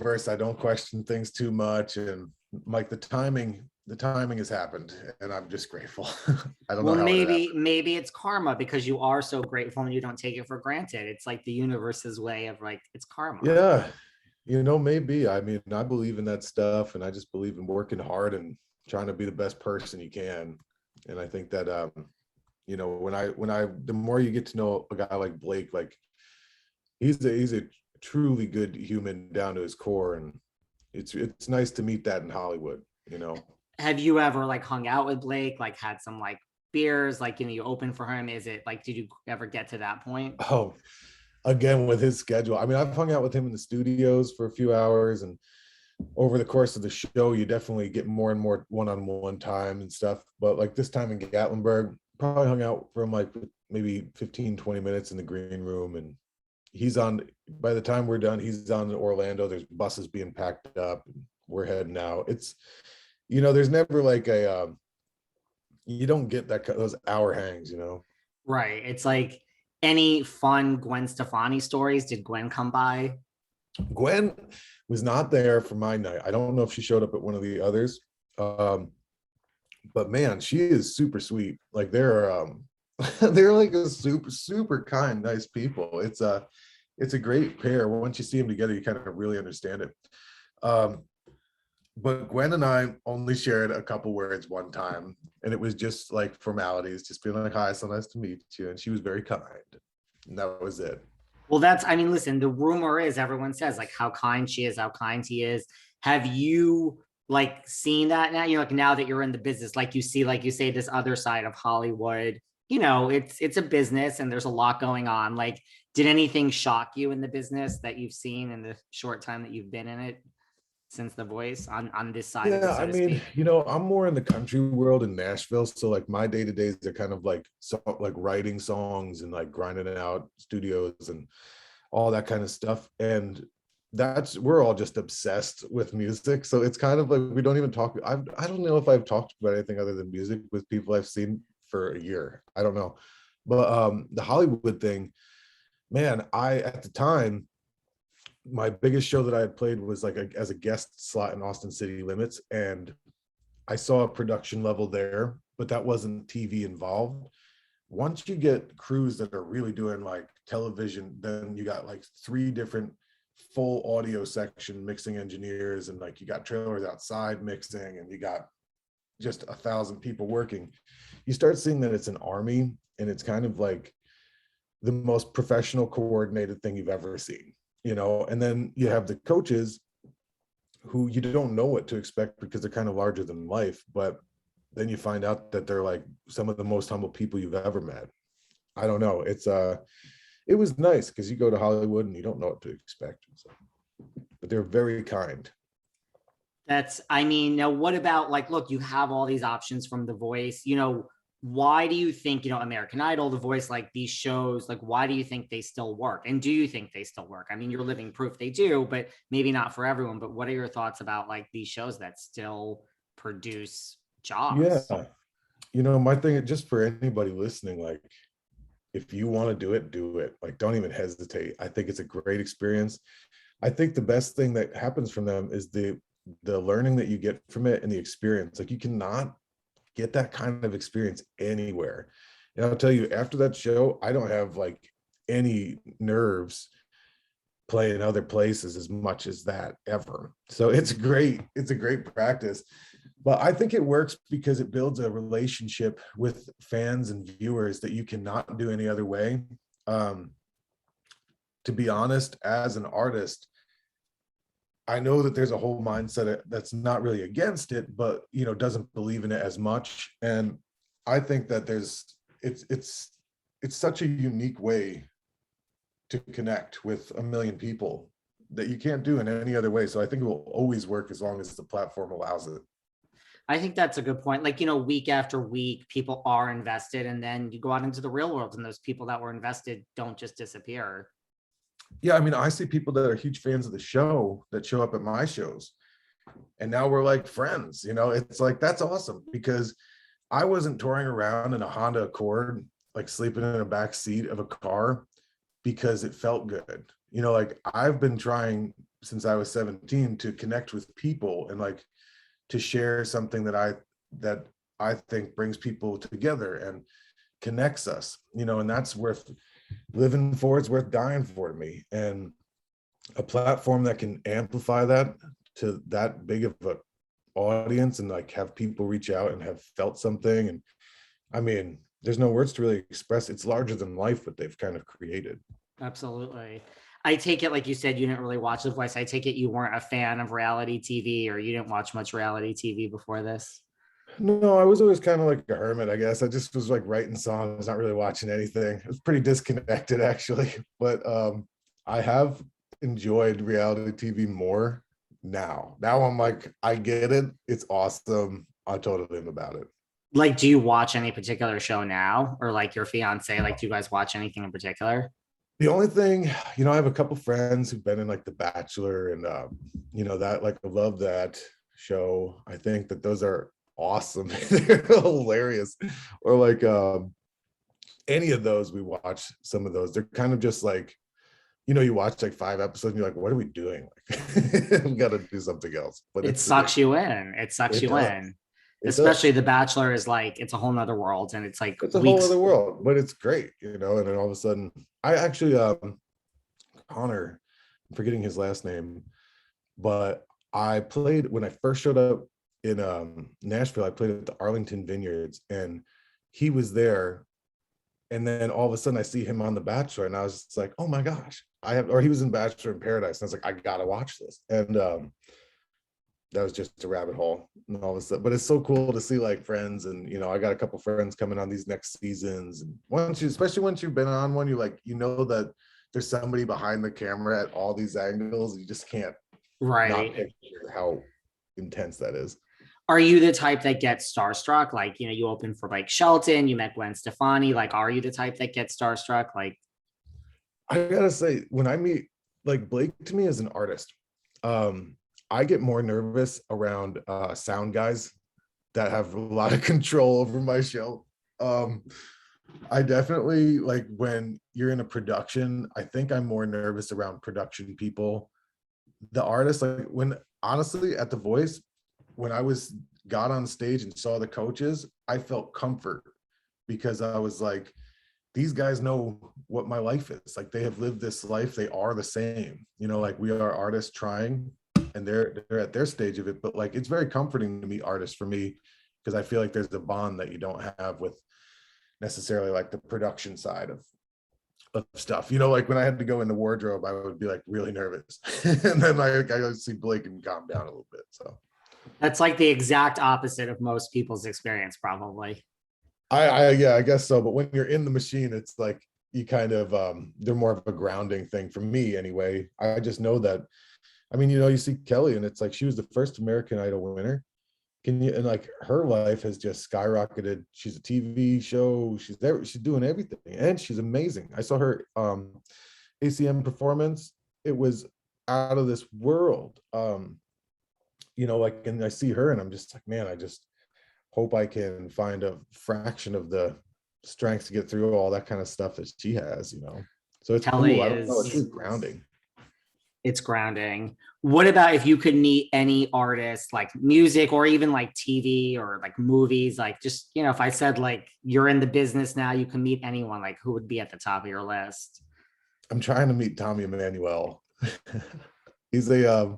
universe. I don't question things too much, and like the timing has happened, and I'm just grateful. I don't know Well, how it happened. maybe it's karma because you are so grateful and you don't take it for granted. It's like the universe's way of like, it's karma. Yeah, maybe. I mean, I believe in that stuff, and I just believe in working hard and trying to be the best person you can. And I think that when I the more you get to know a guy like Blake, like he's a truly good human down to his core, and it's nice to meet that in Hollywood. Have you ever like hung out with Blake, like had some like beers, like, you open for him? Is it like, did you ever get to that point? Oh, again with his schedule. I mean, I've hung out with him in the studios for a few hours, and over the course of the show, you definitely get more and more one-on-one time and stuff. But like this time in Gatlinburg, probably hung out for him like maybe 15, 20 minutes in the green room. And by the time we're done, he's on in Orlando. There's buses being packed up and we're heading out. There's never like you don't get those hour hangs. Right. It's like, any fun Gwen Stefani stories? Did Gwen come by? Gwen was not there for my night. I don't know if she showed up at one of the others. But man, she is super sweet. Like they're like a super, super kind, nice people. It's a great pair. Once you see them together, you kind of really understand it. But Gwen and I only shared a couple words one time, and it was just like formalities, just being like, "Hi, so nice to meet you," and she was very kind, and that was it. Well, I mean, listen, the rumor is everyone says like how kind she is, how kind he is. Have you like seen that now? Like now that you're in the business, like you see, like you say, this other side of Hollywood, it's a business and there's a lot going on. Like, did anything shock you in the business that you've seen in the short time that you've been in it since The Voice on this side of it, Yeah, so I to mean, speak? I'm more in the country world in Nashville, so like my day-to-days are kind of like writing songs and like grinding it out studios and all that kind of stuff. And we're all just obsessed with music, so it's kind of like we don't even talk. I don't know if I've talked about anything other than music with people I've seen for a year. I don't know. But the Hollywood thing, man, I at the time, my biggest show that I had played was like as a guest slot in Austin City Limits, and I saw a production level there, but that wasn't TV involved. Once you get crews that are really doing like television, then you got like 3 different full audio section mixing engineers, and like you got trailers outside mixing, and you got just 1,000 people working. You start seeing that it's an army, and it's kind of like the most professional coordinated thing you've ever seen. And then you have the coaches who you don't know what to expect because they're kind of larger than life, but then you find out that they're like some of the most humble people you've ever met. I don't know. It was nice because you go to Hollywood and you don't know what to expect. So, but they're very kind. I mean, now what about like, look, you have all these options from The Voice, why do you think, American Idol, The Voice, like these shows, like, why do you think they still work? And do you think they still work? I mean, you're living proof they do, but maybe not for everyone. But what are your thoughts about like these shows that still produce Yeah. jobs? My thing, just for anybody listening, like if you want to do it. Like, don't even hesitate. I think it's a great experience. I think the best thing that happens from them is the learning that you get from it and the experience. Like you cannot get that kind of experience anywhere. And I'll tell you, after that show, I don't have like any nerves playing other places as much as that ever. So it's great. It's a great practice. But I think it works because it builds a relationship with fans and viewers that you cannot do any other way. Um, to be honest, as an artist, I know that there's a whole mindset that's not really against it, but doesn't believe in it as much. And I think that it's such a unique way to connect with a million people that you can't do in any other way. So I think it will always work as long as the platform allows it. I think that's a good point. Like, week after week, people are invested, and then you go out into the real world, and those people that were invested don't just disappear. Yeah, I mean, I see people that are huge fans of the show that show up at my shows, and now we're like friends. It's like, that's awesome, because I wasn't touring around in a Honda Accord, like sleeping in a back seat of a car because it felt good. Like I've been trying since I was 17 to connect with people and like to share something that I think brings people together and connects us, you know, and that's worth living for. It's worth dying for to me. And a platform that can amplify that to that big of a audience and like have people reach out and have felt something. And I mean, there's no words to really express. It's larger than life what they've kind of created. Absolutely. I take it, like you said, you didn't really watch The Voice. I take it you weren't a fan of reality TV, or you didn't watch much reality TV before this. No, I was always kind of like a hermit, I guess. I just was like writing songs, not really watching anything. It was pretty disconnected actually. But I have enjoyed reality TV more now. Now I'm like, I get it. It's awesome. I totally am about it. Like, do you watch any particular show now, or like your fiance? Like, do you guys watch anything in particular? The only thing, you know, I have a couple friends who've been in like The Bachelor and you know, that like I love that show. I think that those are awesome. They're hilarious. Or like any of those, we watch some of those. They're kind of just like, you know, you watch like 5 episodes and you're like, what are we doing? Like, we got to do something else. But It sucks you in. It sucks it you does. in. It Especially does. The Bachelor is like, it's a whole nother world, and it's like It's a whole weeks. other world, but it's great, you know. And then all of a sudden, I actually Connor, I'm forgetting his last name, but I played when I first showed up in Nashville. I played at the Arlington Vineyards, and he was there. And then all of a sudden, I see him on The Bachelor, and I was just like, "Oh my gosh!" I have, or he was in Bachelor in Paradise, and I was like, "I gotta watch this." And that was just a rabbit hole, and all of a sudden, but it's so cool to see like friends, and you know, I got a couple friends coming on these next seasons, and once you, especially once you've been on one, you like, you know that there's somebody behind the camera at all these angles. You just can't not Right. picture how intense that is. Are you the type that gets starstruck? Like, you know, you open for Blake Shelton, you met Gwen Stefani. Like, are you the type that gets starstruck? Like, I gotta say, when I meet like Blake, to me as an artist, um, I get more nervous around sound guys that have a lot of control over my show. Um, I definitely like when you're in a production, I think I'm more nervous around production people. The artist, like when honestly at The Voice, when I was got on stage and saw the coaches, I felt comfort because I was like, these guys know what my life is. Like they have lived this life. They are the same, you know, like we are artists trying and they're at their stage of it. But like it's very comforting to meet artists for me because I feel like there's a bond that you don't have with necessarily like the production side of stuff. You know, like when I had to go in the wardrobe, I would be like really nervous. And then I would see Blake and calm down a little bit. So that's like the exact opposite of most people's experience, probably. yeah, I guess so. But when you're in the machine, it's like you kind of they're more of a grounding thing for me anyway. I just know that. I mean, you know, you see Kelly and it's like she was the first American Idol winner. Can you, and like her life has just skyrocketed. She's a TV show, she's there, she's doing everything, and she's amazing. I saw her ACM performance. It was out of this world. You know, like, and I see her and I'm just like, man, I just hope I can find a fraction of the strength to get through all that kind of stuff that she has, you know. So it's cool. Kelly I don't know, it's is, really grounding. it's grounding. What about if you could meet any artist, like music or even like TV or like movies? Like, just, you know, if I said like you're in the business now, you can meet anyone, like who would be at the top of your list? I'm trying to meet Tommy Emmanuel. He's a